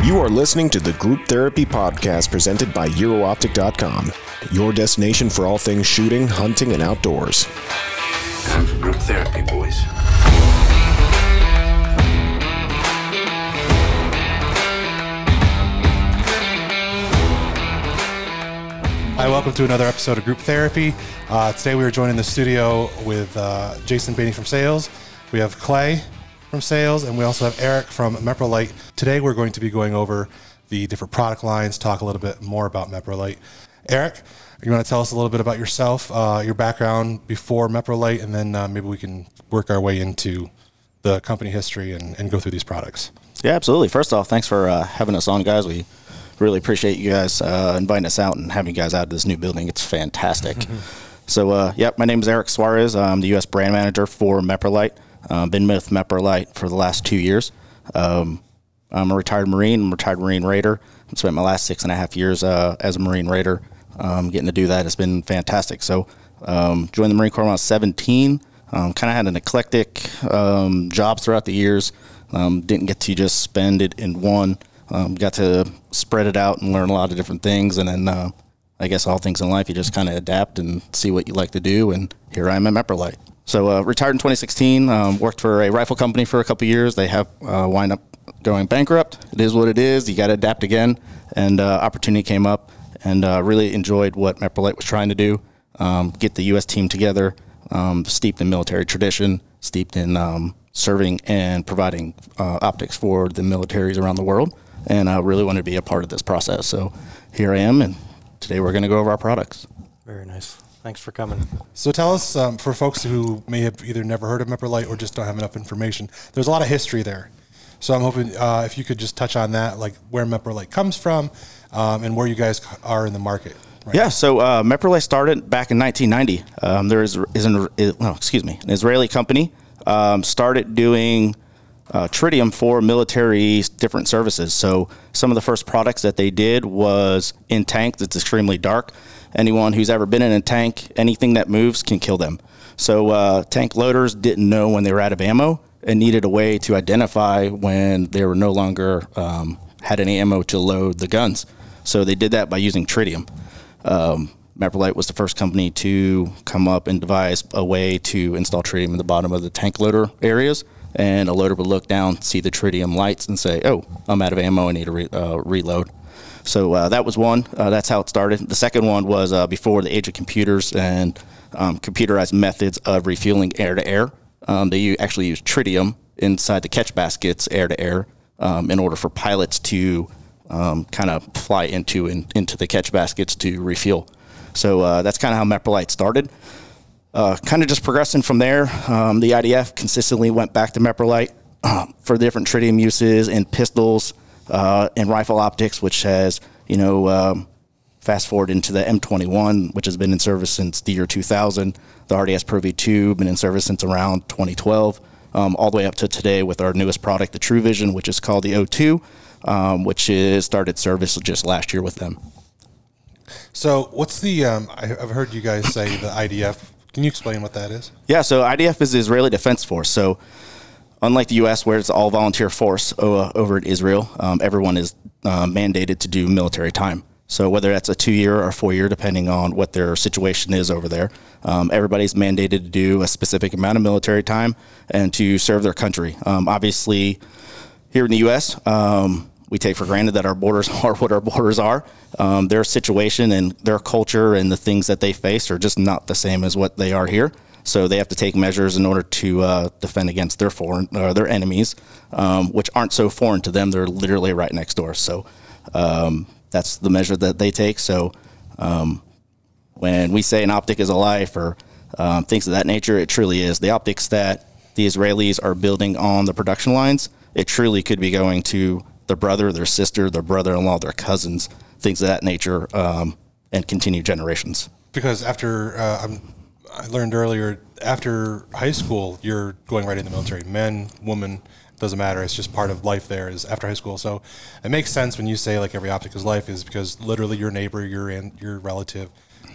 You are listening to the Group Therapy Podcast presented by EuroOptic.com, your destination for all things shooting, hunting, and outdoors. Time for group therapy, boys. Hi, welcome to another episode of Group Therapy. Today we are joined in the studio with Jason Bainey from sales. We have Clay from sales, and we also have Eric from Meprolight. Today we're going to be going over the different product lines, talk a little bit more about Meprolight. Eric, you want to tell us a little bit about yourself, your background before Meprolight, and then maybe we can work our way into the company history and go through these products. Yeah, absolutely. First off, thanks for having us on, guys. We really appreciate you guys inviting us out and having you guys out of this new building. It's fantastic. So, my name is Eric Suarez. I'm the U.S. brand manager for Meprolight. Been with Meprolight for the last 2 years. I'm a retired Marine. I'm a retired Marine Raider. I spent my last 6.5 years as a Marine Raider. Getting to do that has been fantastic. So, joined the Marine Corps when I was 17. Kind of had an eclectic jobs throughout the years. Didn't get to just spend it in one. Got to spread it out and learn a lot of different things. And then I guess all things in life, you just kind of adapt and see what you like to do. And here I am at Meprolight. So retired in 2016, worked for a rifle company for a couple years. They have wind up going bankrupt. It is what it is. You got to adapt again. And opportunity came up, and really enjoyed what Meprolight was trying to do. Get the U.S. team together, steeped in military tradition, steeped in serving and providing optics for the militaries around the world. And I really wanted to be a part of this process. So here I am, and today we're going to go over our products. Very nice. Thanks for coming. So tell us, for folks who may have either never heard of Meprolight or just don't have enough information, there's a lot of history there. So I'm hoping if you could just touch on that, like where Meprolight comes from and where you guys are in the market. Right? Yeah, so Meprolight started back in 1990. An Israeli company started doing tritium for military different services. So some of the first products that they did was in tanks. It's extremely dark. Anyone who's ever been in a tank, anything that moves can kill them. So tank loaders didn't know when they were out of ammo and needed a way to identify when they were no longer had any ammo to load the guns. So they did that by using tritium. Meprolight was the first company to come up and devise a way to install tritium in the bottom of the tank loader areas. And a loader would look down, see the tritium lights, and say, oh, I'm out of ammo, I need to reload. So that was one. That's how it started. The second one was before the age of computers and computerized methods of refueling air-to-air. They actually used tritium inside the catch baskets, air-to-air, in order for pilots to kind of fly into the catch baskets to refuel. So that's kind of how Meprolight started. Kind of just progressing from there. The IDF consistently went back to Meprolight for different tritium uses in pistols and rifle optics, which has, fast forward into the M21, which has been in service since the year 2000. The RDS Pro V2 been in service since around 2012, all the way up to today with our newest product, the True Vision, which is called the O2, which is started service just last year with them. So what's the, I've heard you guys say the IDF. Can you explain what that is? Yeah, so IDF is the Israeli Defense Force. So unlike the U.S., where it's all volunteer force over in Israel, everyone is mandated to do military time. So whether that's a 2-year or 4-year, depending on what their situation is over there, everybody's mandated to do a specific amount of military time and to serve their country. Obviously, here in the U.S., we take for granted that our borders are what our borders are. Their situation and their culture and the things that they face are just not the same as what they are here. So they have to take measures in order to defend against their enemies, which aren't so foreign to them. They're literally right next door. So that's the measure that they take. So when we say an optic is a life or things of that nature, it truly is. The optics that the Israelis are building on the production lines, it truly could be going to their brother, their sister, their brother-in-law, their cousins, things of that nature, and continue generations. Because after, I learned earlier, after high school, you're going right in the military. Men, woman, doesn't matter. It's just part of life there is after high school. So it makes sense when you say like every optic is life is because literally your neighbor, your relative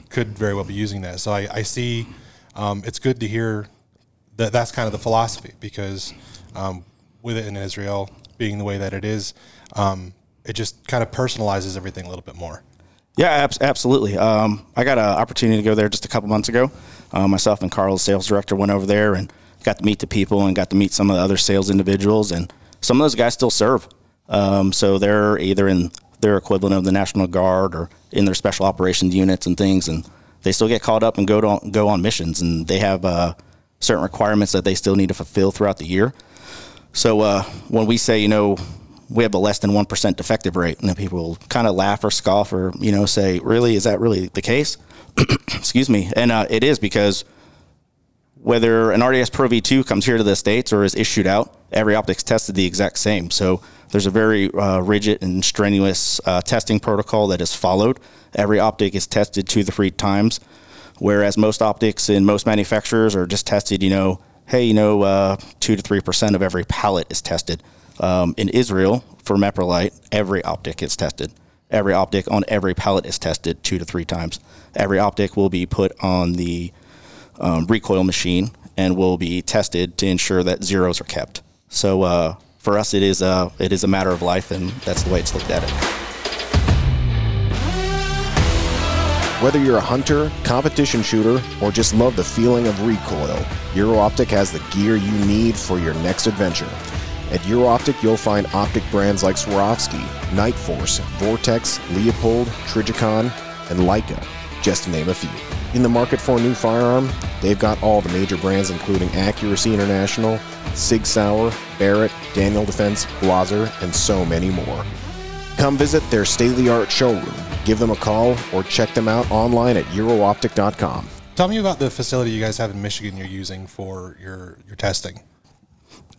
could very well be using that. So I see it's good to hear that that's kind of the philosophy because with it in Israel being the way that it is, it just kind of personalizes everything a little bit more. Yeah, absolutely. I got an opportunity to go there just a couple months ago. Myself and Carl, the sales director, went over there and got to meet the people and got to meet some of the other sales individuals. And some of those guys still serve. So they're either in their equivalent of the National Guard or in their special operations units and things. And they still get called up and go on missions. And they have certain requirements that they still need to fulfill throughout the year. So when we say, we have a less than 1% defective rate, and then people kind of laugh or scoff or, say, really, is that really the case? Excuse me. And it is, because whether an RDS Pro V2 comes here to the States or is issued out, every optic's tested the exact same. So there's a very rigid and strenuous testing protocol that is followed. Every optic is tested 2 to 3 times, whereas most optics in most manufacturers are just tested, 2 to 3% of every pallet is tested. In Israel, for Meprolight, every optic is tested. Every optic on every pallet is tested 2 to 3 times. Every optic will be put on the recoil machine and will be tested to ensure that zeros are kept. So for us, it is a matter of life, and that's the way it's looked at it. Whether you're a hunter, competition shooter, or just love the feeling of recoil, EuroOptic has the gear you need for your next adventure. At EuroOptic, you'll find optic brands like Swarovski, Nightforce, Vortex, Leopold, Trijicon, and Leica, just to name a few. In the market for a new firearm, they've got all the major brands including Accuracy International, Sig Sauer, Barrett, Daniel Defense, Blaser, and so many more. Come visit their state-of-the-art showroom, give them a call, or check them out online at eurooptic.com. Tell me about the facility you guys have in Michigan you're using for your testing.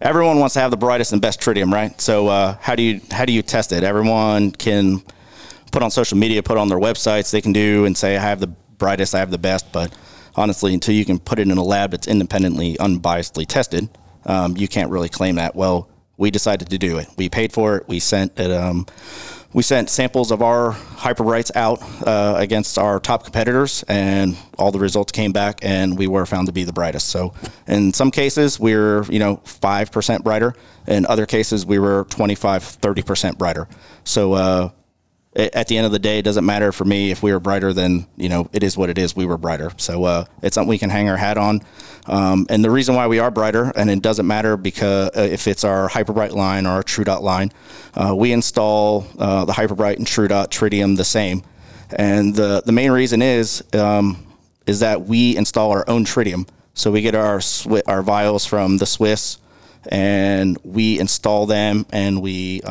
Everyone wants to have the brightest and best tritium, right? So how do you test it? Everyone can put on social media, put on their websites, they can do and say, I have the brightest, I have the best, but honestly, until you can put it in a lab that's independently, unbiasedly tested, you can't really claim that. Well, we decided to do it. We paid for it. We sent samples of our hyper brights out against our top competitors, and all the results came back, and we were found to be the brightest. So in some cases, we're 5% brighter. In other cases, we were 25, 30% brighter. So at the end of the day, it doesn't matter for me if we were brighter than, it is what it is. We were brighter. So it's something we can hang our hat on. And the reason why we are brighter, and it doesn't matter because if it's our Hyperbright line or our True Dot line, we install the Hyperbright and True Dot tritium the same. And the main reason is that we install our own tritium. So we get our vials from the Swiss, and we install them, and we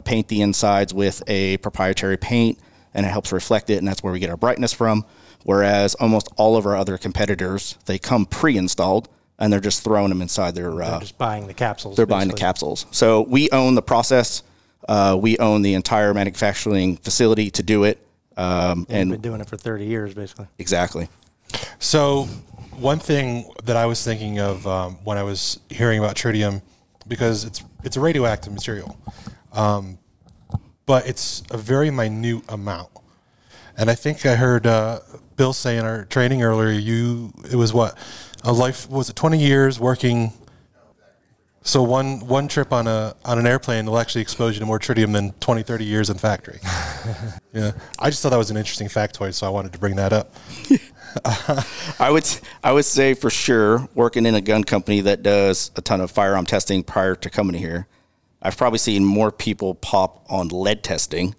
paint the insides with a proprietary paint, and it helps reflect it, and that's where we get our brightness from. Whereas almost all of our other competitors, they come pre-installed, and they're just throwing them inside their... they're just buying the capsules. They're buying the capsules. So we own the process. We own the entire manufacturing facility to do it. And we've been doing it for 30 years, basically. Exactly. So one thing that I was thinking of when I was hearing about tritium, because it's a radioactive material, but it's a very minute amount. And I think I heard Bill say in our training earlier, it was what, a life, was it 20 years working? So one trip on an airplane will actually expose you to more tritium than 20, 30 years in factory. Yeah, I just thought that was an interesting factoid, so I wanted to bring that up. I would say for sure, working in a gun company that does a ton of firearm testing prior to coming here, I've probably seen more people pop on lead testing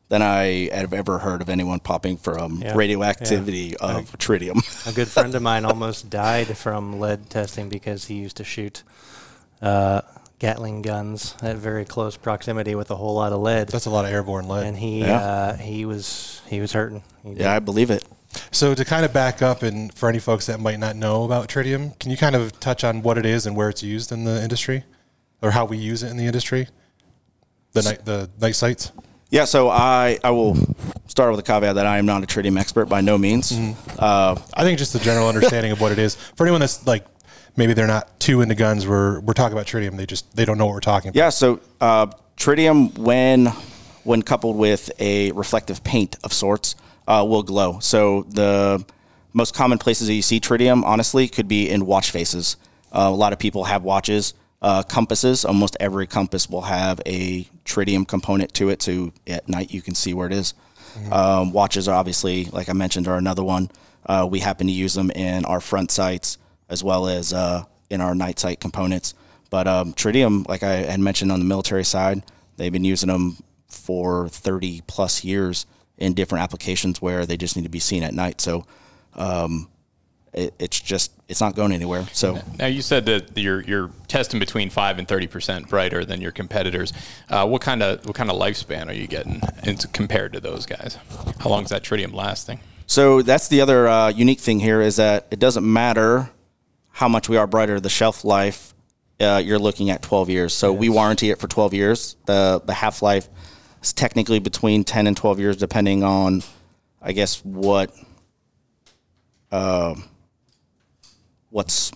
than I have ever heard of anyone popping from radioactivity of tritium. A good friend of mine almost died from lead testing because he used to shoot Gatling guns at very close proximity with a whole lot of lead. That's a lot of airborne lead. And he was hurting. Yeah, I believe it. So to kind of back up, and for any folks that might not know about tritium, can you kind of touch on what it is and where it's used in the industry, or how we use it in the industry? The night sights. Yeah, so I will start with a caveat that I am not a tritium expert by no means. Mm-hmm. I think just the general understanding of what it is. For anyone that's like, maybe they're not too into guns, we're talking about tritium. They don't know what we're talking about. Yeah, so tritium, when coupled with a reflective paint of sorts, will glow. So the most common places that you see tritium, honestly, could be in watch faces. A lot of people have watches. Compasses, almost every compass will have a tritium component to it, so at night you can see where it is. Watches are obviously, like I mentioned, are another one. We happen to use them in our front sights as well as in our night sight components. But tritium, like I had mentioned on the military side, they've been using them for 30 plus years in different applications where they just need to be seen at night. So it's not going anywhere. So now you said that you're testing between 5 and 30% brighter than your competitors. What kind of lifespan are you getting compared to those guys? How long is that tritium lasting? So that's the other unique thing here is that it doesn't matter how much we are brighter. The shelf life, you're looking at 12 years. So we warranty it for 12 years. The half-life is technically between 10 and 12 years, depending on, I guess,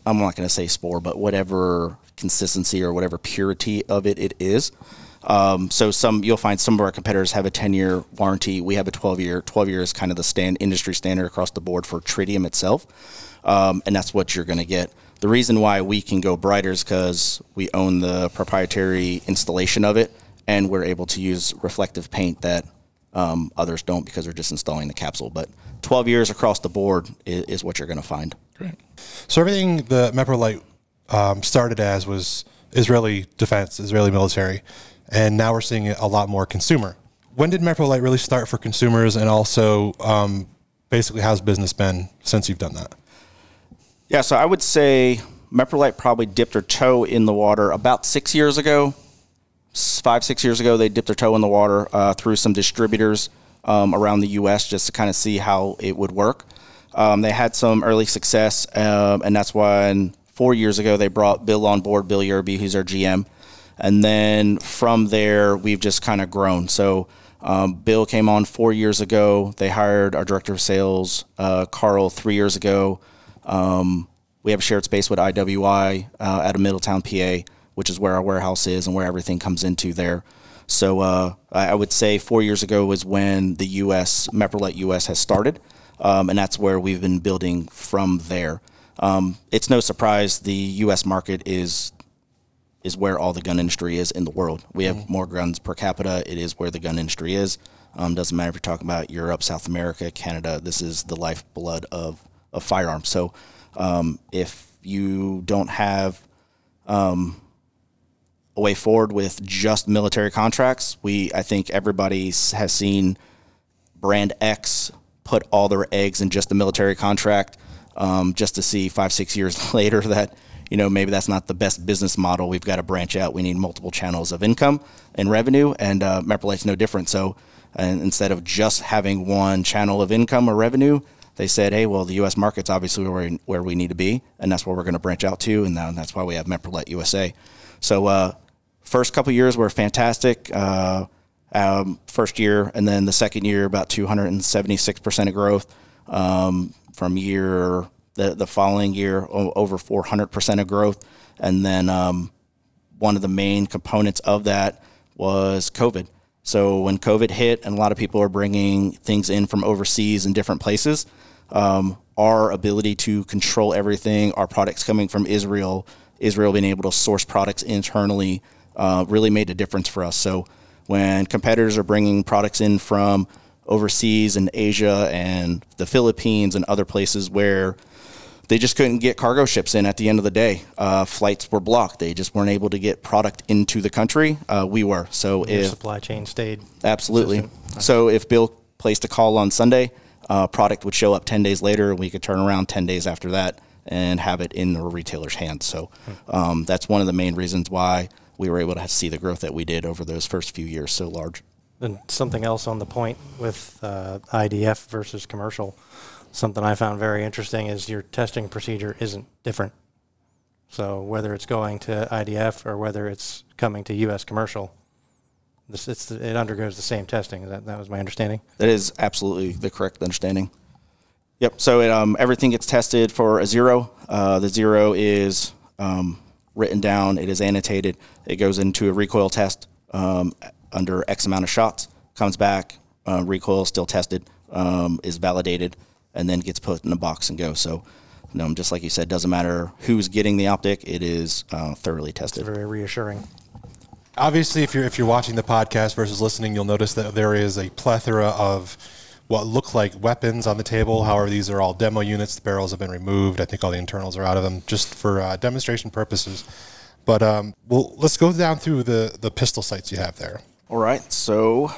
I'm not going to say spore, but whatever consistency or whatever purity of it is. So you'll find some of our competitors have a 10-year warranty. We have a 12-year. 12 years is kind of the industry standard across the board for tritium itself. And that's what you're going to get. The reason why we can go brighter is because we own the proprietary installation of it, and we're able to use reflective paint that others don't because they're just installing the capsule. But 12 years across the board is what you're going to find. Great. So everything the Meprolight started as was Israeli defense, Israeli military, and now we're seeing it a lot more consumer. When did Meprolight really start for consumers, and also basically how's business been since you've done that? Yeah, so I would say Meprolight probably dipped their toe in the water about 6 years ago. 5-6 years ago, they dipped their toe in the water through some distributors around the U.S. just to kind of see how it would work. They had some early success, and that's when 4 years ago they brought Bill on board, Bill Yerby, who's our GM. And then from there, we've just kind of grown. So Bill came on 4 years ago. They hired our director of sales, Carl, 3 years ago. We have a shared space with IWI out of Middletown, PA, which is where our warehouse is and where everything comes into there. So I would say 4 years ago was when the U.S., Meprolight U.S. has started, and that's where we've been building from there. It's no surprise the U.S. market is where all the gun industry is in the world. We have more guns per capita. It is where the gun industry is. Doesn't matter if you're talking about Europe, South America, Canada. This is the lifeblood of firearms. So if you don't have a way forward with just military contracts, I think everybody has seen Brand X put all their eggs in just a military contract, just to see 5-6 years later that, maybe that's not the best business model. We've got to branch out. We need multiple channels of income and revenue, and Meprolight's no different. So instead of just having one channel of income or revenue, they said, hey, well, the U.S. market's obviously where we need to be, and that's where we're going to branch out to, and that's why we have Meprolight USA. So first couple years were fantastic, first year, and then the second year, about 276% of growth. From the following year, over 400% of growth. And then one of the main components of that was COVID. So when COVID hit and a lot of people are bringing things in from overseas and different places, our ability to control everything, our products coming from Israel being able to source products internally really made a difference for us. So when competitors are bringing products in from overseas in Asia and the Philippines and other places where they just couldn't get cargo ships in at the end of the day. Flights were blocked. They just weren't able to get product into the country. We were. So Your supply chain stayed absolutely. consistent. So if Bill placed a call on Sunday, product would show up 10 days later, and we could turn around 10 days after that and have it in the retailer's hands. So that's one of the main reasons why we were able to see the growth that we did over those first few years so large. And something else on the point with IDF versus commercial, something I found very interesting is your testing procedure isn't different. So whether it's going to IDF or whether it's coming to U.S. commercial, it undergoes the same testing. That was my understanding? That is absolutely the correct understanding. Yep. So everything gets tested for a 0. The 0 is written down. It is annotated. It goes into a recoil test under X amount of shots, comes back, recoil is still tested, is validated, and then gets put in a box and goes. So Just like you said, doesn't matter who's getting the optic, it is thoroughly tested. It's very reassuring. Obviously, if you're watching the podcast versus listening, you'll notice that there is a plethora of what look like weapons on the table. However, these are all demo units. The barrels have been removed. I think all the internals are out of them just for demonstration purposes. But let's go down through the pistol sights you have there. All right. So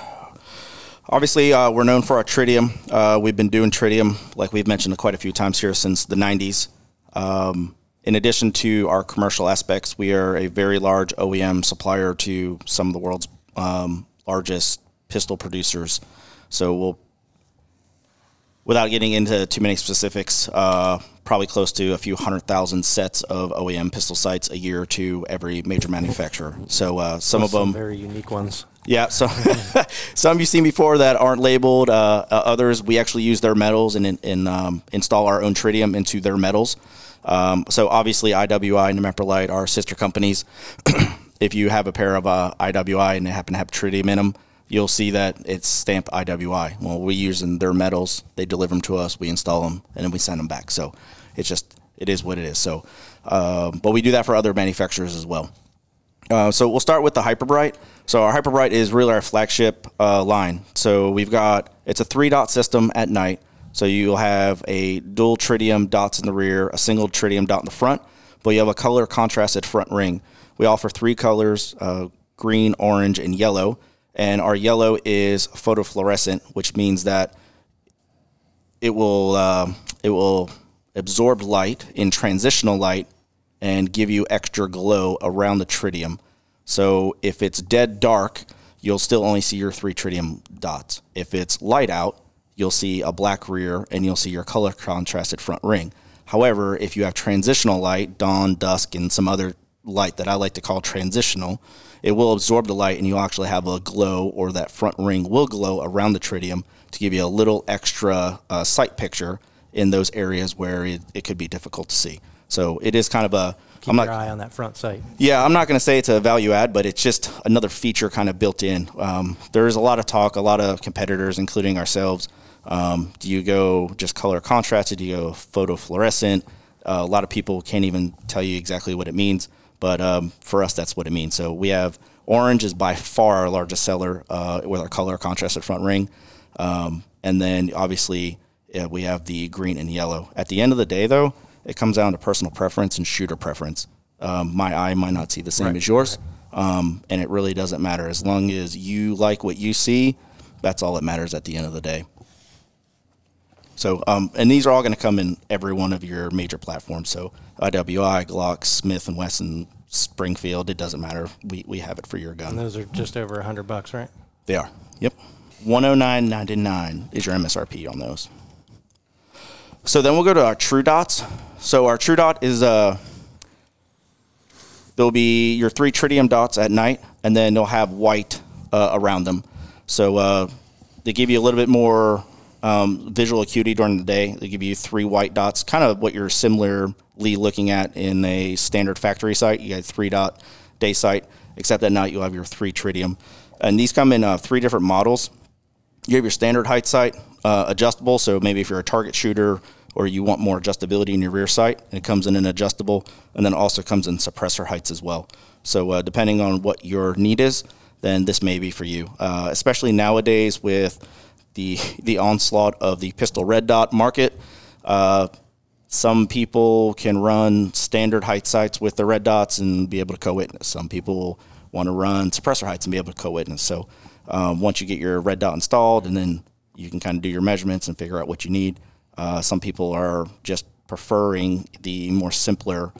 obviously, we're known for our tritium. We've been doing tritium, like we've mentioned quite a few times here, since the 90s. In addition to our commercial aspects, we are a very large OEM supplier to some of the world's largest pistol producers. So without getting into too many specifics, probably close to a few 100,000 sets of OEM pistol sights a year to every major manufacturer. So some of them very unique ones. Yeah, so some you've seen before that aren't labeled. Others, we actually use their metals and install our own tritium into their metals. So obviously IWI and Meprolight are sister companies. If you have a pair of IWI and they happen to have tritium in them, you'll see that it's stamped IWI. Well, we use their metals, they deliver them to us, we install them, and then we send them back. So it is what it is. So, but we do that for other manufacturers as well. So we'll start with the Hyperbright. So our Hyperbright is really our flagship line. So it's a 3-dot system at night. So you'll have a dual tritium dots in the rear, a single tritium dot in the front, but you have a color contrasted front ring. We offer 3 colors, green, orange, and yellow. And our yellow is photofluorescent, which means that it will absorb light in transitional light and give you extra glow around the tritium. So if it's dead dark, you'll still only see your 3 tritium dots. If it's light out, you'll see a black rear and you'll see your color contrasted front ring. However, if you have transitional light, dawn, dusk, and some other light that I like to call transitional, it will absorb the light and you'll actually have a glow, or that front ring will glow around the tritium to give you a little extra sight picture in those areas where it could be difficult to see. So it is kind of a... Keep your eye on that front sight. Yeah, I'm not going to say it's a value add, but it's just another feature kind of built in. There's a lot of talk, a lot of competitors, including ourselves. Do you go just color contrasted? Do you go photofluorescent? A lot of people can't even tell you exactly what it means, but for us, that's what it means. So we have orange is by far our largest seller with our color contrasted front ring. And then obviously we have the green and yellow. At the end of the day, though, it comes down to personal preference and shooter preference. My eye might not see the same as yours, and it really doesn't matter. As long as you like what you see, that's all that matters at the end of the day. So, and these are all going to come in every one of your major platforms. So IWI, Glock, Smith & Wesson, Springfield, it doesn't matter. We have it for your gun. And those are just over $100, right? They are. Yep. $109.99 is your MSRP on those. So then we'll go to our True Dots. So our True Dot is there'll be your 3 tritium dots at night, and then they'll have white around them. So they give you a little bit more visual acuity during the day. They give you 3 white dots, kind of what you're similarly looking at in a standard factory sight. You got a 3-dot day sight, except at night you'll have your 3 tritium. And these come in 3 different models. You have your standard height sight, adjustable, so maybe if you're a target shooter or you want more adjustability in your rear sight, it comes in an adjustable, and then also comes in suppressor heights as well. So depending on what your need is, then this may be for you, especially nowadays with the onslaught of the pistol red dot market. Some people can run standard height sights with the red dots and be able to co-witness. Some people want to run suppressor heights and be able to co-witness. So once you get your red dot installed, and then you can kind of do your measurements and figure out what you need. Some people are just preferring the more simpler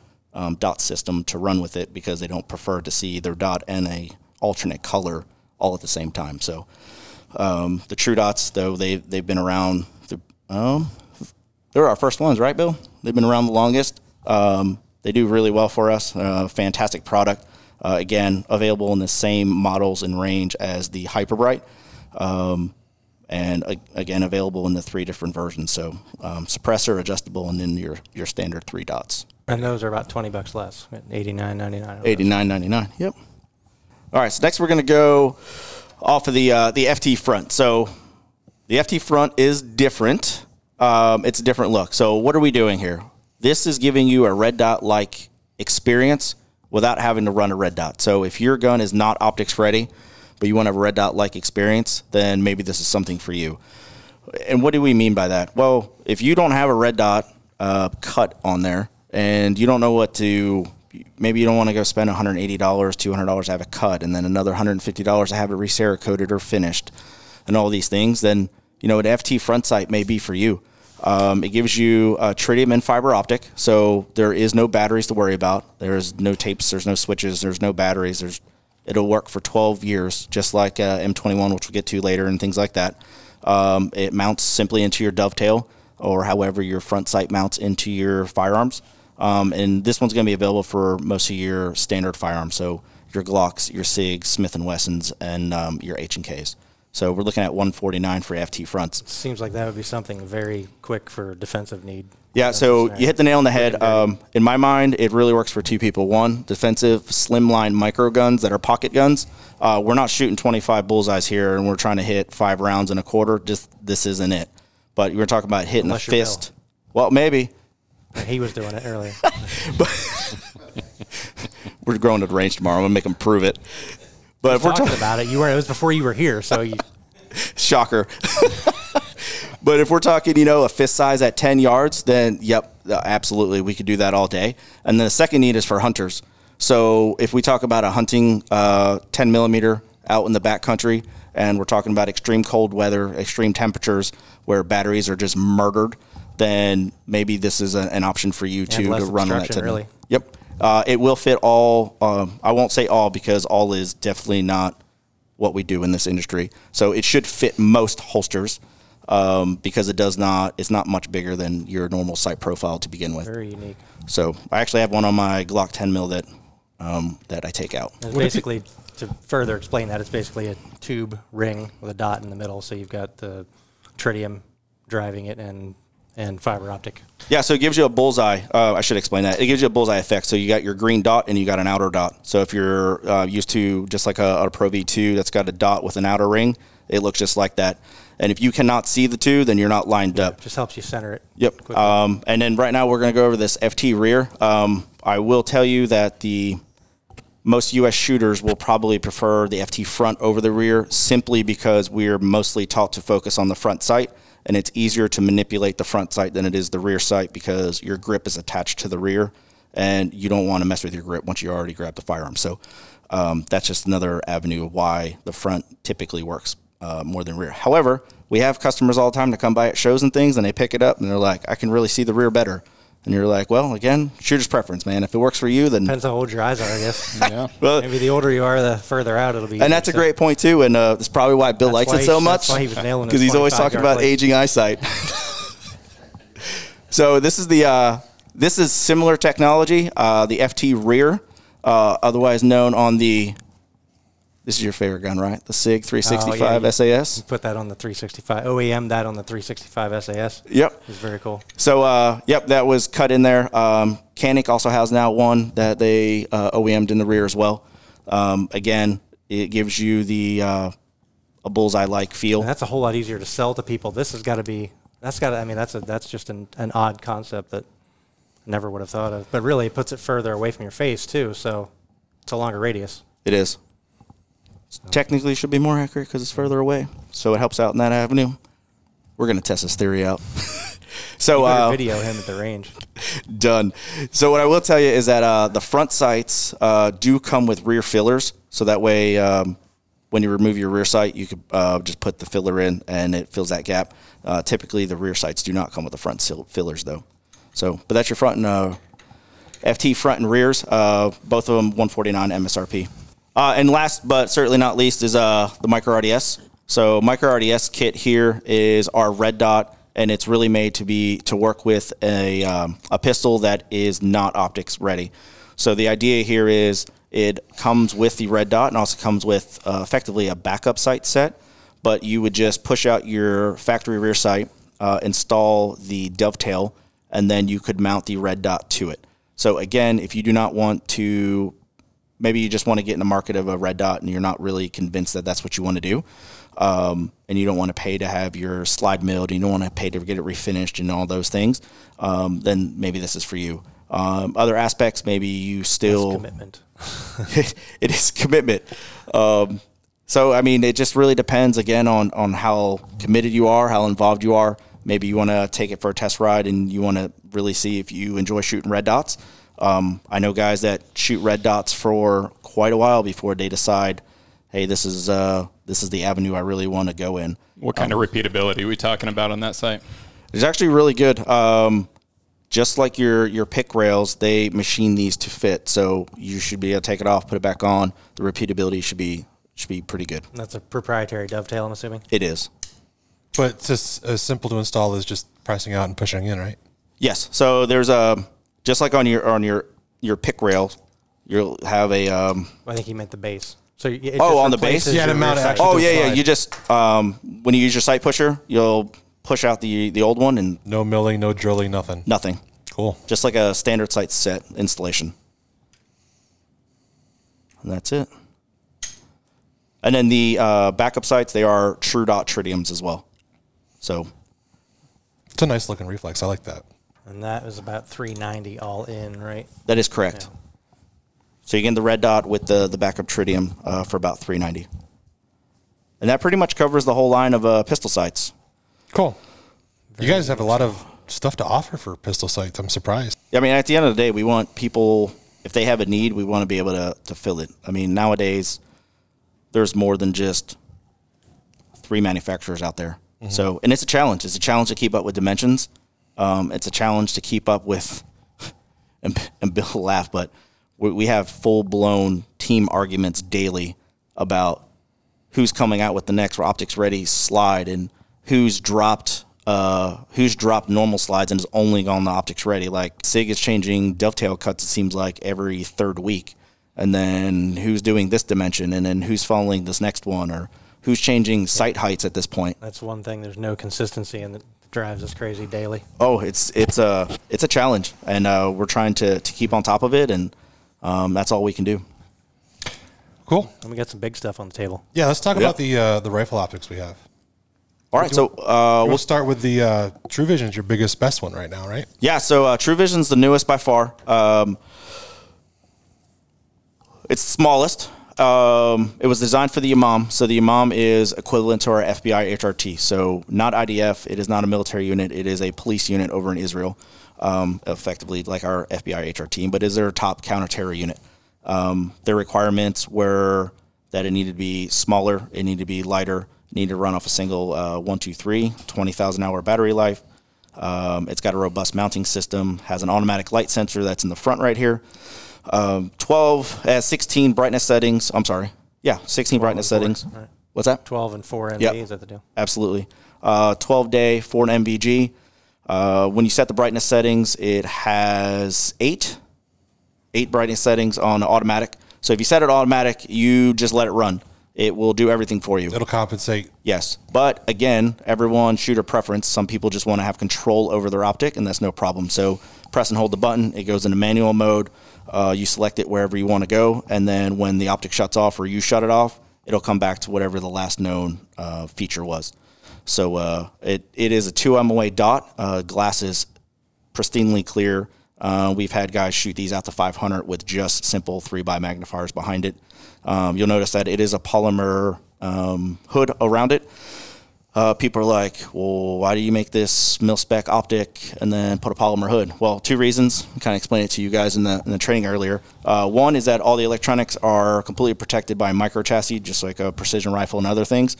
dot system to run with it because they don't prefer to see their dot and a alternate color all at the same time. So the True Dots, though, they've been around. They're our first ones, right, Bill? They've been around the longest. They do really well for us. Fantastic product. Again, available in the same models and range as the Hyperbright. And again, available in the 3 different versions. So suppressor, adjustable, and then your standard 3 dots. And those are about $20 less, $89.99. $89.99. Yep. All right. So next we're going to go off of the FT front. So the FT front is different. It's a different look. So what are we doing here? This is giving you a red dot-like experience without having to run a red dot. So if your gun is not optics ready, but you want to have a red dot-like experience, then maybe this is something for you. And what do we mean by that? Well, if you don't have a red dot cut on there, and you don't know what to, maybe you don't want to go spend $180, $200 to have it cut, and then another $150 to have it receracoated or finished, and all these things, then, you know, an FT front sight may be for you. It gives you a tritium and fiber optic, so there is no batteries to worry about. There's no tapes, there's no switches, there's no batteries. It'll work for 12 years, just like M21, which we'll get to later, and things like that. It mounts simply into your dovetail, or however your front sight mounts into your firearms. And this one's going to be available for most of your standard firearms, so your Glocks, your SIGs, Smith & Wessons, and your H&Ks. So we're looking at $149 for FT fronts. Seems like that would be something very quick for defensive need. Yeah, so you hit the nail on the head. In my mind, it really works for two people. One, defensive slimline micro guns that are pocket guns. We're not shooting 25 bullseyes here, and we're trying to hit 5 rounds in a quarter. Just this isn't it. But you were talking about hitting a fist. Well, maybe. He was doing it earlier. We're going to the range tomorrow. I'm going to make him prove it. But if we're talking about it, it was before you were here, so you. Shocker. But if we're talking, you know, a fist size at 10 yards, then yep, absolutely, we could do that all day. And then the second need is for hunters. So if we talk about a hunting 10 millimeter out in the backcountry, and we're talking about extreme cold weather, extreme temperatures, where batteries are just murdered, then maybe this is an option for you to run on that. Really. Yep. It will fit all. I won't say all, because all is definitely not what we do in this industry. So it should fit most holsters, because it's not much bigger than your normal sight profile to begin with. Very unique. So I actually have one on my Glock 10 mil that I take out. It's basically, to further explain that, it's basically a tube ring with a dot in the middle. So you've got the tritium driving it and fiber optic. Yeah, so it gives you a bullseye. I should explain that. It gives you a bullseye effect. So you got your green dot and you got an outer dot. So if you're used to just like a Pro V2 that's got a dot with an outer ring, it looks just like that. And if you cannot see the two, then you're not lined up. It just helps you center it. Yep. And then right now we're going to go over this FT rear. I will tell you that most U.S. shooters will probably prefer the FT front over the rear, simply because we're mostly taught to focus on the front sight, and it's easier to manipulate the front sight than it is the rear sight, because your grip is attached to the rear, and you don't want to mess with your grip once you already grab the firearm. So that's just another avenue of why the front typically works more than rear. However, we have customers all the time that come by at shows and things, and they pick it up, and they're like, I can really see the rear better. And you're like, well, again, shooter's preference, man. If it works for you, then... Depends how old your eyes are, I guess. Yeah. Well, maybe the older you are, the further out it'll be. And that's a great point, too, and that's probably why Bill likes it so much. That's why he was nailing it. Because he's always talking about aging eyesight. So this is similar technology, the FT rear, otherwise known on the... This is your favorite gun, right? The SIG 365 SAS. You put that on the 365 OEM. That on the 365 SAS. Yep, it's very cool. So yep, that was cut in there. Canik also has now one that they OEM'd in the rear as well. Again, it gives you a bullseye-like feel. And that's a whole lot easier to sell to people. This has got to be. I mean, that's just an odd concept that I never would have thought of. But really, it puts it further away from your face too. So it's a longer radius. It is. Technically, it should be more accurate because it's further away, so it helps out in that avenue. We're going to test this theory out. So video him at the range. Done. So what I will tell you is that the front sights do come with rear fillers, so that way when you remove your rear sight, you could just put the filler in and it fills that gap. Typically, the rear sights do not come with the front fillers, though. So, but that's your front and FT front and rears. Both of them $149 MSRP. And last but certainly not least is the Micro RDS. So Micro RDS kit here is our red dot, and it's really made to work with a pistol that is not optics ready. So the idea here is it comes with the red dot and also comes with effectively a backup sight set, but you would just push out your factory rear sight, install the dovetail, and then you could mount the red dot to it. So again, if you do not want to maybe you just want to get in the market of a red dot and you're not really convinced that that's what you want to do. And you don't want to pay to have your slide milled, and you don't want to pay to get it refinished and all those things, then maybe this is for you. Other aspects, maybe you still... That's commitment. It is commitment. So, I mean, it just really depends, again, on how committed you are, how involved you are. Maybe you want to take it for a test ride and you want to really see if you enjoy shooting red dots. I know guys that shoot red dots for quite a while before they decide, hey, this is the avenue I really want to go in. What kind of repeatability are we talking about on that site? It's actually really good. Just like your pick rails, they machine these to fit, so you should be able to take it off, put it back on. The repeatability should be pretty good. That's a proprietary dovetail, I'm assuming? It is. But it's just as simple to install as just pressing out and pushing in, right? Yes. So there's just like on your pick rail, you'll have a. I think he meant the base. So on the base? Yeah, to mount it actually. Oh yeah. You just when you use your sight pusher, you'll push out the old one and No milling, no drilling, nothing. nothing. Cool. Just like a standard sight set installation. And that's it. And then the backup sights, they are true dot tritiums as well. So It's a nice looking reflex. I like that. And that was about $390 all in, right? that is correct. Yeah. So you get the red dot with the backup tritium for about $390. And that pretty much covers the whole line of pistol sights. Cool. You guys have a lot of stuff to offer for pistol sights. I'm surprised. I mean, at the end of the day, we want people, if they have a need, we want to be able to fill it. I mean, nowadays, there's more than just 3 manufacturers out there. Mm-hmm. So, and it's a challenge. It's a challenge to keep up with dimensions. It's a challenge to keep up with, and Bill will laugh, but we have full-blown team arguments daily about who's coming out with the next optics ready slide and who's dropped normal slides and is only gone the optics ready. Like SIG is changing dovetail cuts, it seems like, every third week. And then who's doing this dimension, and then who's following this next one, or who's changing sight heights at this point. That's one thing. There's no consistency, and it drives us crazy daily. Oh, it's a challenge, and we're trying to keep on top of it, and that's all we can do. Cool. And we got some big stuff on the table. Yeah, let's talk about the rifle optics we have. All right, so We'll start with the True Vision's your biggest, best one right now, right? yeah, so True Vision's the newest by far. It's the smallest. It was designed for the Imam, so the Imam is equivalent to our FBI HRT. So not IDF, it is not a military unit, it is a police unit over in Israel, effectively like our FBI HRT, but is their top counter-terror unit. Their requirements were that it needed to be smaller, it needed to be lighter, it needed to run off a single 123, 20,000 hour battery life. It's got a robust mounting system, has an automatic light sensor that's in the front right here. 16 brightness settings. I'm sorry. Yeah, 16 brightness settings. Right. What's that? 12 and 4 NV, Yep. is that the deal? Absolutely. 12-day, 4 NVG. When you set the brightness settings, it has 8 brightness settings on automatic. So if you set it automatic, you just let it run. It will do everything for you. It'll compensate. Yes. But again, everyone shooter preference. Some people just want to have control over their optic, and that's no problem. So press and hold the button. It goes into manual mode. You select it wherever you want to go, and then when the optic shuts off or you shut it off, it'll come back to whatever the last known feature was. So it is a 2 MOA dot. Glass is pristinely clear. We've had guys shoot these out to 500 with just simple 3x magnifiers behind it. You'll notice that it is a polymer hood around it. People are like, well, why do you make this mil-spec optic and then put a polymer hood? Well, 2 reasons. I kind of explained it to you guys in the training earlier. One is that all the electronics are completely protected by micro chassis, just like a precision rifle and other things.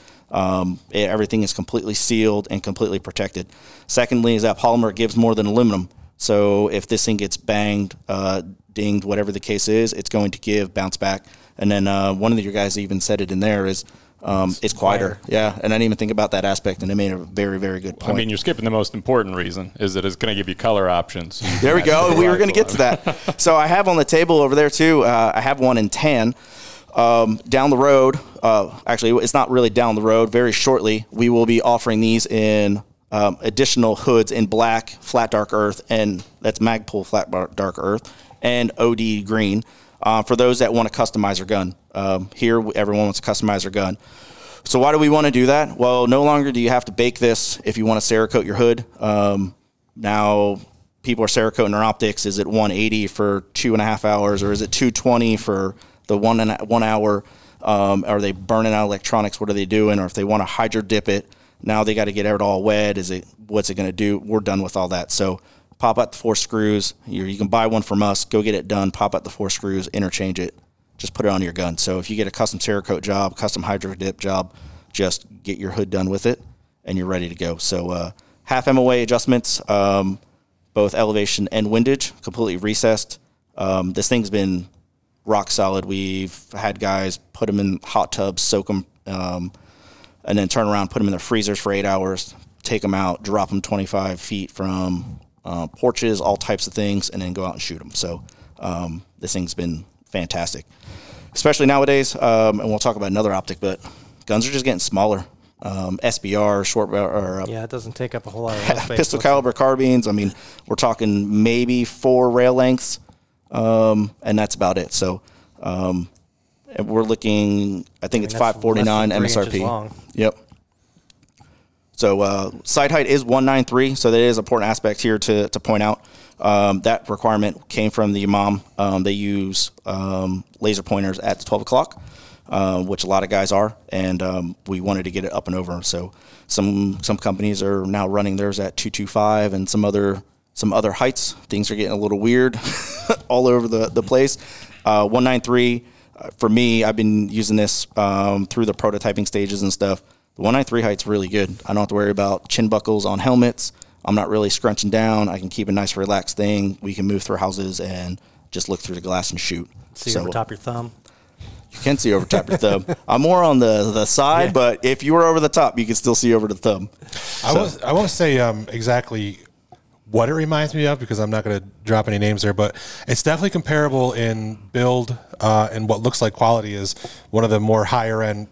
Everything is completely sealed and completely protected. Secondly is that polymer gives more than aluminum. So if this thing gets banged, dinged, whatever the case is, it's going to give bounce back. And then one of your guys even said it in there is it's quieter. Yeah, and I didn't even think about that aspect, and it made a very, very good point. I mean, you're skipping the most important reason, is that it's going to give you color options. There we go. We were going to get to that. So I have on the table over there, too, I have one in tan. Down the road, actually, it's not really down the road, very shortly, we will be offering these in additional hoods in black, flat dark earth, and that's Magpul flat dark earth, and OD green. for those that want to customize their gun. Here, everyone wants to customize their gun. So why do we want to do that? Well, no longer do you have to bake this if you want to Cerakote your hood. Now, people are Cerakoting their optics. Is it 180 for 2.5 hours, or is it 220 for the 1 hour? Are they burning out electronics? What are they doing? Or if they want to hydro dip it, now they got to get it all wet. What's it going to do? We're done with all that. So pop out the 4 screws. You can buy one from us. Go get it done. Pop out the 4 screws. Interchange it. Just put it on your gun. So if you get a custom Cerakote job, custom hydro dip job, just get your hood done with it, and you're ready to go. So half MOA adjustments, both elevation and windage, completely recessed. This thing's been rock solid. We've had guys put them in hot tubs, soak them, and then turn around, put them in their freezers for 8 hours, take them out, drop them 25 feet from porches, all types of things, and then go out and shoot them. So this thing's been fantastic, especially nowadays. And we'll talk about another optic, but guns are just getting smaller. SBR, short barrel, yeah, it doesn't take up a whole lot of space. Pistol caliber carbines. I mean, we're talking maybe 4 rail lengths, and that's about it. So and we're looking, I think it's $549 MSRP. Yep. So sight height is 193, so that is an important aspect here to point out. That requirement came from the Imam. They use laser pointers at the 12 o'clock, which a lot of guys are, and we wanted to get it up and over. So some companies are now running theirs at 225 and some other heights. Things are getting a little weird all over the place. 193, for me, I've been using this through the prototyping stages and stuff. The 193 height's really good. I don't have to worry about chin buckles on helmets. I'm not really scrunching down. I can keep a nice relaxed thing. We can move through houses and just look through the glass and shoot. See over top your thumb. You can see over top your thumb. I'm more on the side, but if you were over the top, you can still see over the thumb. I won't say exactly what it reminds me of because I'm not going to drop any names there, but it's definitely comparable in build and what looks like quality is one of the more higher end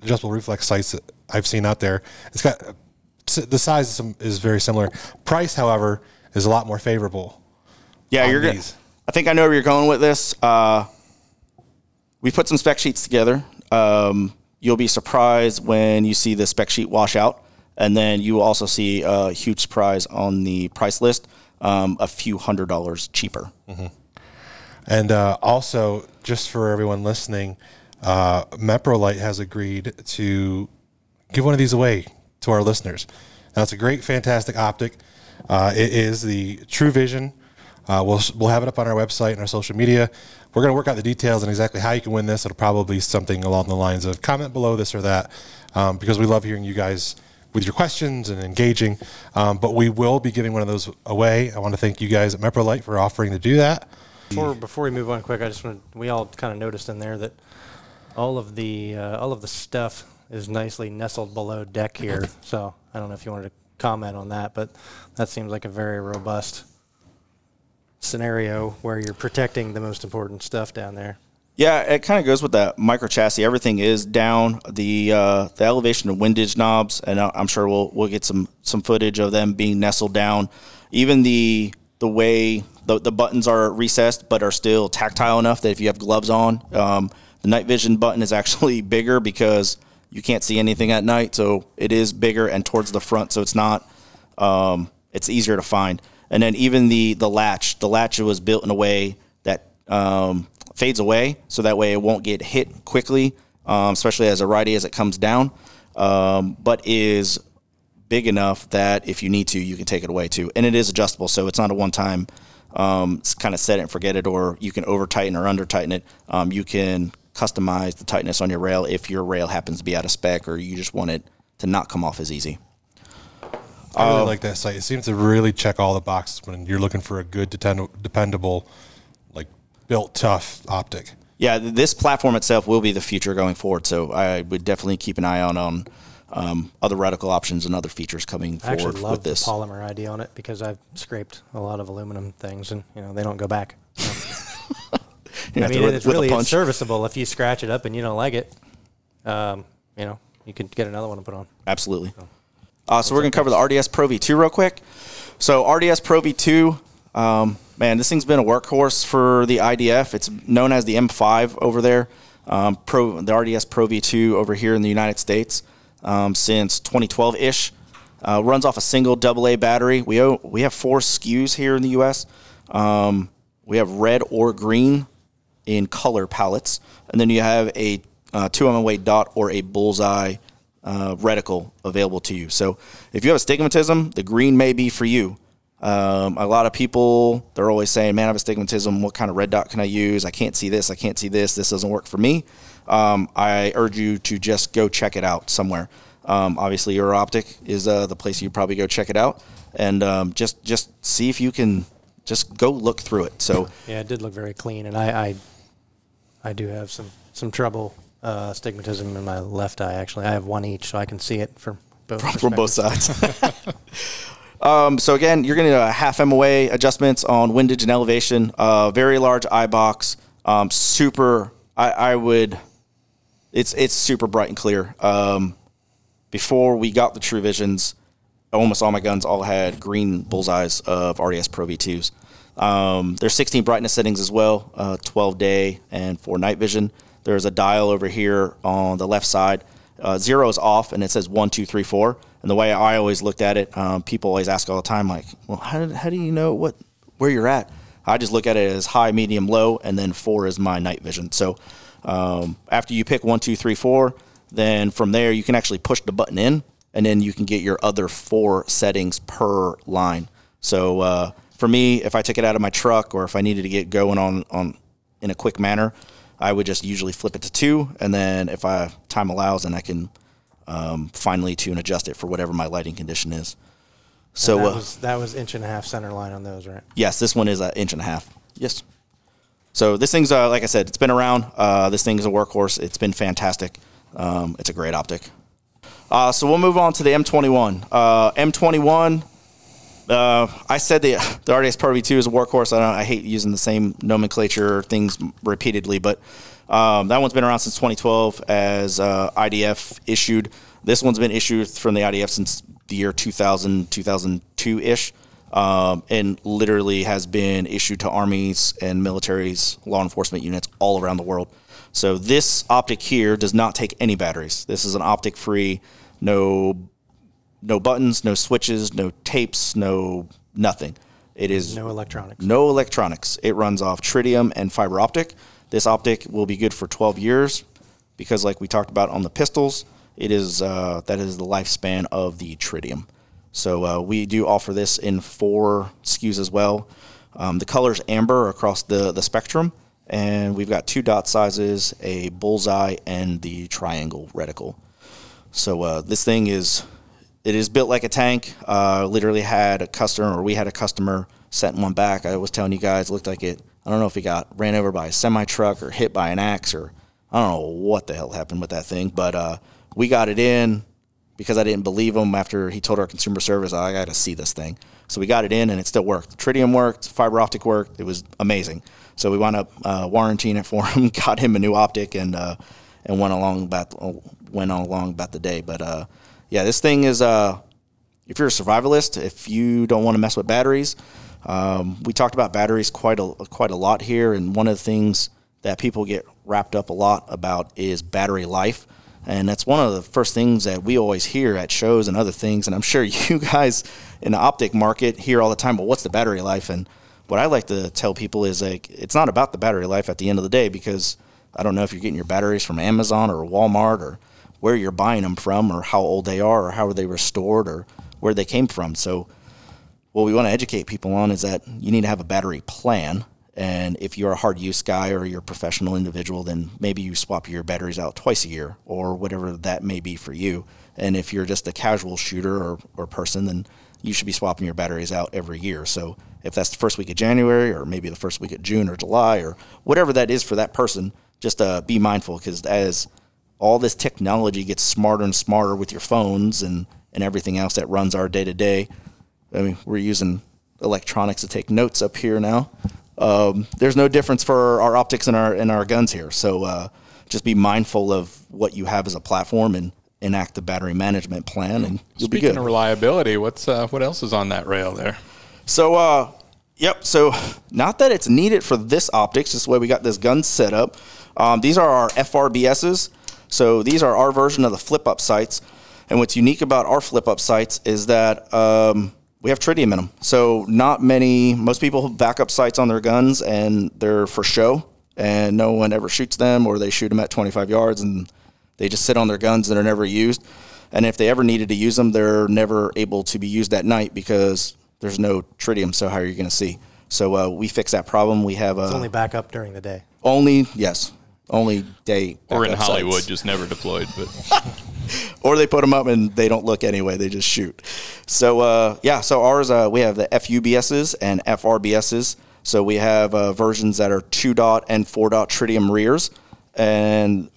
adjustable reflex sights that I've seen out there. It's got the size is very similar. Price, however, is a lot more favorable. Yeah, you're good. I think I know where you're going with this. We put some spec sheets together. You'll be surprised when you see the spec sheet wash out, and then you will also see a huge surprise on the price list, a few $100s cheaper. Mm-hmm. And also, just for everyone listening, Meprolight has agreed to give one of these away to our listeners. Now, it's a great, fantastic optic. It is the True Vision. We'll have it up on our website and our social media. We're going to work out the details on exactly how you can win this. It'll probably be something along the lines of comment below this or that, because we love hearing you guys with your questions and engaging. But we will be giving one of those away. I want to thank you guys at Meprolight for offering to do that. Before we move on quick, we all kind of noticed in there that all of the stuff is nicely nestled below deck here. So I don't know if you wanted to comment on that, but that seems like a very robust scenario where you're protecting the most important stuff down there. Yeah, it kind of goes with that micro chassis. Everything is down. The elevation and windage knobs, and I'm sure we'll get some footage of them being nestled down. Even the way the buttons are recessed but are still tactile enough that if you have gloves on, the night vision button is actually bigger because you can't see anything at night, so it is bigger and towards the front, so it's not it's easier to find. And then even the latch was built in a way that fades away, so that way it won't get hit quickly, especially as a righty as it comes down, but is big enough that if you need to, you can take it away too. And it is adjustable, so it's not a one-time kind of set it and forget it, or you can over-tighten or under-tighten it. You can customize the tightness on your rail if your rail happens to be out of spec or you just want it to not come off as easy. I really like that sight. It seems to really check all the boxes when you're looking for a good, dependable, like built tough optic. Yeah, this platform itself will be the future going forward, so I would definitely keep an eye on other reticle options and other features coming forward with this. I actually love the polymer ID on it because I've scraped a lot of aluminum things and they don't go back. I mean, it's serviceable if you scratch it up and you don't like it. You could get another one to put on. Absolutely. So we're going to cover the RDS Pro V2 real quick. So RDS Pro V2, Man, this thing's been a workhorse for the IDF. It's known as the M5 over there. The RDS Pro V2 over here in the United States since 2012-ish. Runs off a single AA battery. We have 4 SKUs here in the U.S. We have red or green in color palettes. And then you have a 2 mm dot or a bullseye reticle available to you. So if you have astigmatism, the green may be for you. A lot of people, they're always saying, man, I have astigmatism. What kind of red dot can I use? I can't see this. I can't see this. This doesn't work for me. I urge you to just go check it out somewhere. Obviously, EuroOptic is the place you probably go check it out. And just see if you can just go look through it. So yeah, it did look very clean. And I do have some trouble astigmatism in my left eye, actually. I have one each, so I can see it from both sides. So again, you're going to do a half MOA adjustments on windage and elevation. Very large eye box. Super. It's super bright and clear. Before we got the True Visions, almost all my guns all had green bullseyes of RDS Pro V2s. There's 16 brightness settings as well, 12 day and 4 night vision. There's a dial over here on the left side. 0 is off, and it says 1, 2, 3, 4. And the way I always looked at it, people always ask all the time, like, well, how do you know where you're at? I just look at it as high, medium, low, and then 4 is my night vision. So after you pick 1, 2, 3, 4, then from there you can actually push the button in, and then you can get your other 4 settings per line. So for me, if I took it out of my truck or if I needed to get going on in a quick manner, I would just usually flip it to 2, and then if time allows, then I can finally tune adjust it for whatever my lighting condition is. So that was 1.5 inch center line on those, right? Yes, this one is 1.5 inches. Yes. So this thing's like I said, it's been around. This thing is a workhorse. It's been fantastic. It's a great optic. So we'll move on to the M21. M21. I said the RDS Pro V2 is a workhorse. I hate using the same nomenclature things repeatedly, but that one's been around since 2012 as IDF issued. This one's been issued from the IDF since the year 2000, 2002-ish, and literally has been issued to armies and militaries, law enforcement units all around the world. So this optic here does not take any batteries. This is an optic-free, no buttons, no switches, no tapes, no nothing. It is no electronics. No electronics. It runs off tritium and fiber optic. This optic will be good for 12 years because, like we talked about on the pistols, that is the lifespan of the tritium. So we do offer this in 4 SKUs as well. The color's amber across the spectrum, and we've got 2 dot sizes, a bullseye, and the triangle reticle. So this thing is built like a tank. Literally had a customer, or we had a customer sent one back. I was telling you guys, it looked like it. I don't know if he got ran over by a semi-truck or hit by an axe, or I don't know what the hell happened with that thing. But we got it in because I didn't believe him after he told our consumer service, I got to see this thing. So we got it in, and it still worked. The tritium worked, fiber optic worked. It was amazing. So we wound up warrantying it for him, got him a new optic, and went along about the day. But yeah, this thing is, if you're a survivalist, if you don't want to mess with batteries, we talked about batteries quite a lot here, and one of the things that people get wrapped up a lot about is battery life. And that's one of the first things that we always hear at shows and other things, and I'm sure you guys in the optic market hear all the time, but what's the battery life? And what I like to tell people is, like, it's not about the battery life at the end of the day, because I don't know if you're getting your batteries from Amazon or Walmart, or where you're buying them from, or how old they are, or how they were stored, or where they came from. So what we want to educate people on is that you need to have a battery plan. And if you're a hard use guy or you're a professional individual, then maybe you swap your batteries out twice a year, or whatever that may be for you. And if you're just a casual shooter or person, then you should be swapping your batteries out every year. So if that's the first week of January, or maybe the first week of June or July, or whatever that is for that person, just be mindful, because as all this technology gets smarter and smarter with your phones and everything else that runs our day-to-day, I mean, we're using electronics to take notes up here now. There's no difference for our optics and our guns here. So just be mindful of what you have as a platform and enact the battery management plan, and you'll be good. Speaking of reliability, what else is on that rail there? So Yep. So not that it's needed for this optics, just the way we got this gun set up. These are our FRBSs. So these are our version of the flip-up sights. And what's unique about our flip-up sights is that we have tritium in them. So most people back up sights on their guns, and they're for show, and no one ever shoots them, or they shoot them at 25 yards, and they just sit on their guns and are never used. And if they ever needed to use them, they're never able to be used at night because there's no tritium, so how are you going to see? So we fix that problem. We have it's only backup during the day. Only day. Or in Hollywood, sites. just never deployed. But or they put them up and they don't look anyway. They just shoot. So, so ours, we have the FUBSs and FRBSs. So we have versions that are 2-dot and 4-dot tritium rears. And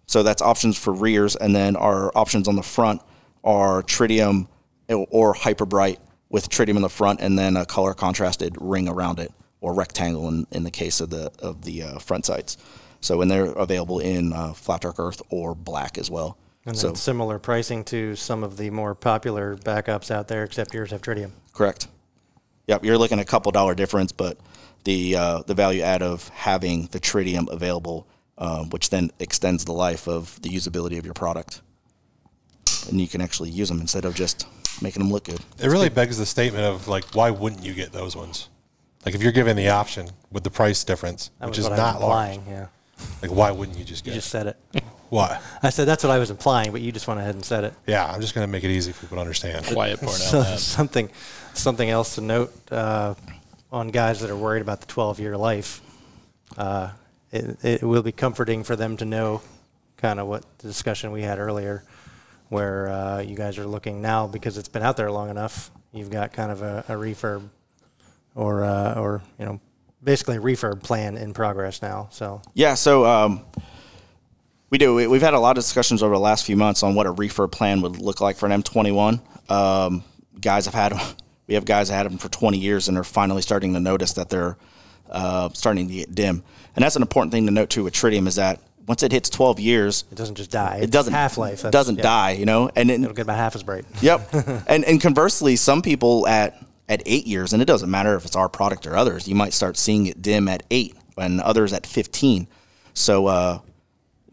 so that's options for rears. And then our options on the front are tritium or hyper bright with tritium in the front and then a color contrasted ring around it, or rectangle in the case of the front sights. So when they're available in flat dark earth or black as well. And then similar pricing to some of the more popular backups out there, except yours have tritium. Correct. Yep, you're looking at a couple $1 difference, but the value add of having the tritium available, which then extends the life of the usability of your product, and you can actually use them instead of just making them look good. It really begs the statement of, like, why wouldn't you get those ones? Like, if you're given the option with the price difference, which is not large, yeah. Like, why wouldn't you just get it? You just said it. Why? I said that's what I was implying, but you just went ahead and said it. Yeah, I'm just going to make it easy for people to understand. Quiet part out Something else to note on guys that are worried about the 12-year life, it will be comforting for them to know kind of what the discussion we had earlier, where you guys are looking now, because it's been out there long enough, you've got kind of a refurb or basically a refurb plan in progress now. So yeah, so we do. We've had a lot of discussions over the last few months on what a refurb plan would look like for an M21. We have guys that had them for 20 years and are finally starting to notice that they're starting to get dim. And that's an important thing to note too with tritium, is that once it hits 12 years, it doesn't just die. It doesn't half-life. It doesn't die, and it'll get about half as bright. Yep. and conversely, some people at 8 years, and it doesn't matter if it's our product or others, you might start seeing it dim at 8 and others at 15. So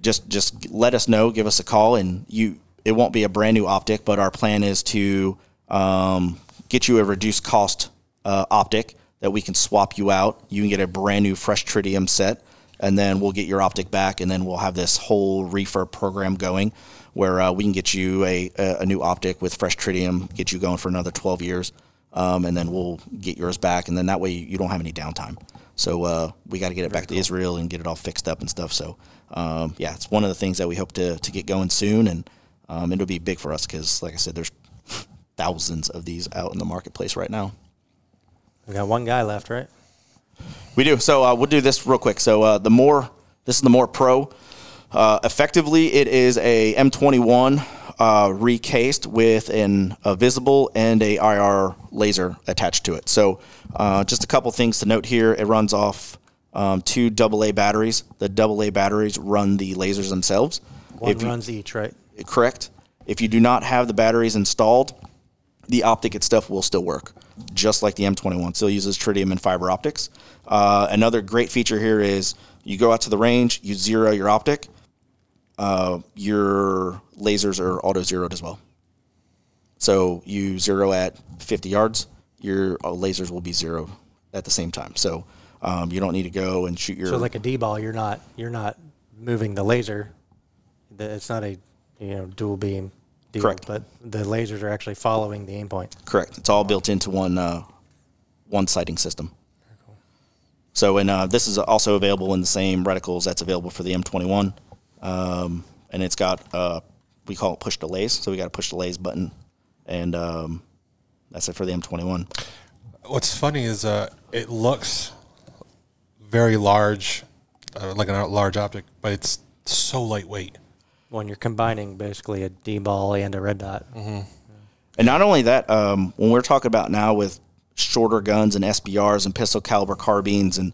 just let us know, give us a call, and it won't be a brand new optic, but our plan is to get you a reduced cost optic that we can swap you out. You can get a brand new fresh tritium set, and then we'll get your optic back, and then we'll have this whole refurb program going where we can get you a new optic with fresh tritium, get you going for another 12 years, and then we'll get yours back, and then that way you don't have any downtime. So we got to get it back to Israel and get it all fixed up and stuff. So it's one of the things that we hope to get going soon, and it'll be big for us because, like I said, there's thousands of these out in the marketplace right now. We got one guy left, right? We do. So we'll do this real quick. So this is the More Pro. Effectively, it is a M21 recased with a visible and a IR laser attached to it. So just a couple things to note here. It runs off 2 AA batteries. The AA batteries run the lasers themselves. One runs each, right? Correct. If you do not have the batteries installed, the optic itself will still work, just like the M21. Still uses tritium and fiber optics. Another great feature here is you go out to the range, you zero your optic, your lasers are auto-zeroed as well. So you zero at 50 yards, your lasers will be zero at the same time. So you don't need to go and shoot your... So like a D-ball, you're not moving the laser. It's not a dual beam deal. Correct. But the lasers are actually following the aim point. Correct. It's all built into one sighting system. Very cool. So this is also available in the same reticles that's available for the M21. And it's got, we call it push delays. So we got a push delays button, and that's it for the M21. What's funny is it looks very large, like a large optic, but it's so lightweight. When you're combining basically a D-ball and a red dot. Mm-hmm. And not only that, when we're talking about now with shorter guns and SBRs and pistol caliber carbines and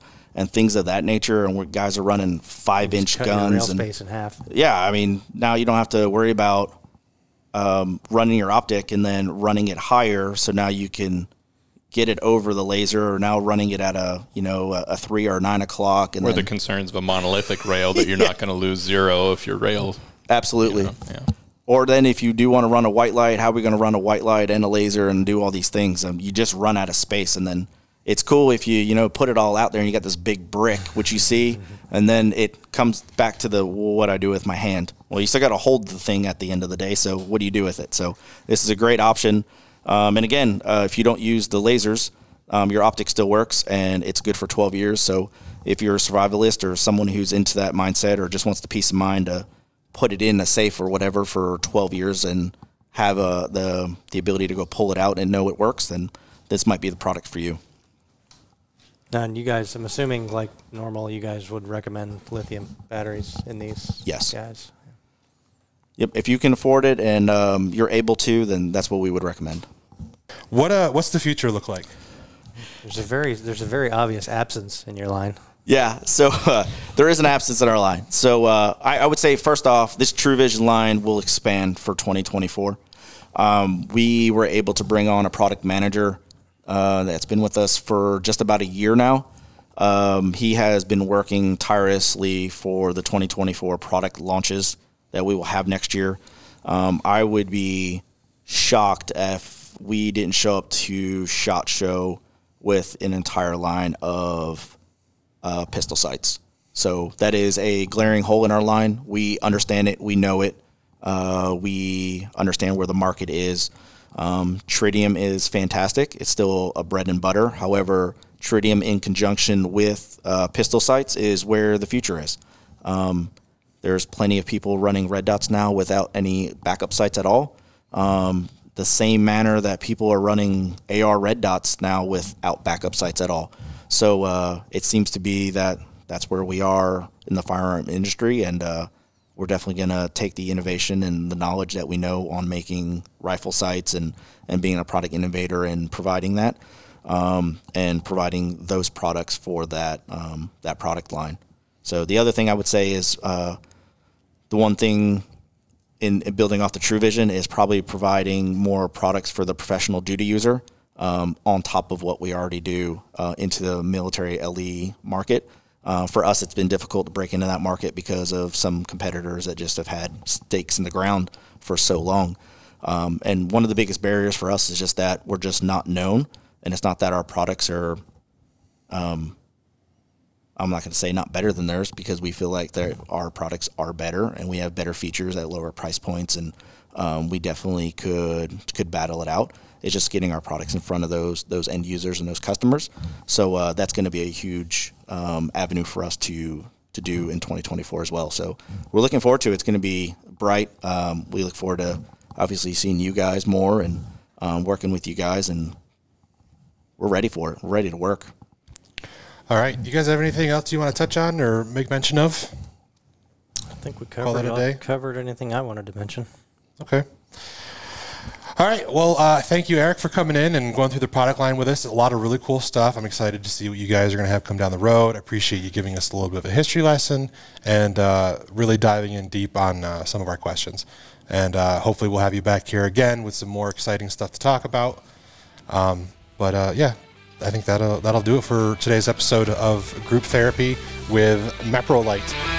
things of that nature, and where guys are running 5-inch guns. Your rail space in half. Yeah, I mean, now you don't have to worry about running your optic and then running it higher, so now you can get it over the laser, or now running it at a 3 or 9 o'clock. And or the concerns of a monolithic rail that you're not going to lose zero if your rail. Absolutely. Yeah. Or then if you do want to run a white light, how are we going to run a white light and a laser and do all these things? You just run out of space. And then it's cool if you put it all out there and you got this big brick, which you see, and then it comes back to what I do with my hand. Well, you still got to hold the thing at the end of the day, so what do you do with it? So this is a great option. And again, if you don't use the lasers, your optic still works, and it's good for 12 years. So if you're a survivalist or someone who's into that mindset or just wants the peace of mind to put it in a safe or whatever for 12 years and have the ability to go pull it out and know it works, then this might be the product for you. And you guys, I'm assuming like normal, you guys would recommend lithium batteries in these Yes. guys? Yep. If you can afford it and you're able to, then that's what we would recommend. What's the future look like? There's a very obvious absence in your line. Yeah, so there is an absence in our line. So I would say, first off, this True Vision line will expand for 2024. We were able to bring on a product manager that's been with us for just about a year now. He has been working tirelessly for the 2024 product launches that we will have next year. I would be shocked if we didn't show up to SHOT Show with an entire line of pistol sights. So that is a glaring hole in our line. We understand it. We know it. We understand where the market is. Tritium is fantastic. It's still a bread and butter. However, tritium in conjunction with pistol sights is where the future is. There's plenty of people running red dots now without any backup sights at all. The same manner that people are running AR red dots now without backup sights at all. So it seems to be that that's where we are in the firearm industry, and we're definitely going to take the innovation and the knowledge that we know on making rifle sights and being a product innovator and providing that, and providing those products for that product line. So the other thing I would say is the one thing in building off the True Vision is probably providing more products for the professional duty user, on top of what we already do into the military LE market. For us, it's been difficult to break into that market because of some competitors that just have had stakes in the ground for so long. And one of the biggest barriers for us is just that we're just not known, and it's not that our products are, I'm not going to say not better than theirs, because we feel like our products are better and we have better features at lower price points, and we definitely could battle it out. It's just getting our products in front of those end users and those customers. So that's going to be a huge avenue for us to do in 2024 as well. So we're looking forward to it. It's going to be bright. We look forward to obviously seeing you guys more and working with you guys, and we're ready for it. We're ready to work. All right. You guys have anything else you want to touch on or make mention of? I think we Call it a day? covered anything I wanted to mention. Okay. All right. Well, thank you, Eric, for coming in and going through the product line with us. A lot of really cool stuff. I'm excited to see what you guys are going to have come down the road. I appreciate you giving us a little bit of a history lesson and really diving in deep on some of our questions. And hopefully we'll have you back here again with some more exciting stuff to talk about. Yeah, I think that'll do it for today's episode of Group Therapy with Meprolight.